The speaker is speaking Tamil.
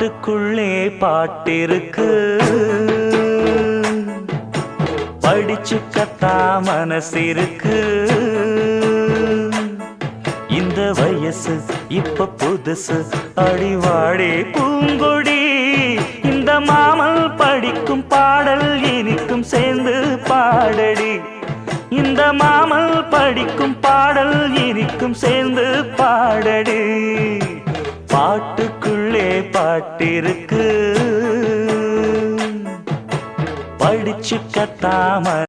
பாட்டுக்குள்ளே பாட்டிருக்கு, படிச்சுக்கத்தா மனசிருக்கு. இந்த வயசு இப்ப புதுசு, அடிவாடி பூங்கொடி. இந்த மாமல் படிக்கும் பாடல் இனிக்கும் சேர்ந்து பாடடி. இந்த மாமல் படிக்கும் பாடல் இனிக்கும் சேர்ந்து பாடடி. பாட்டுக்குள்ளே பாட்டிருக்கு, படிச்சுக்கத்தாம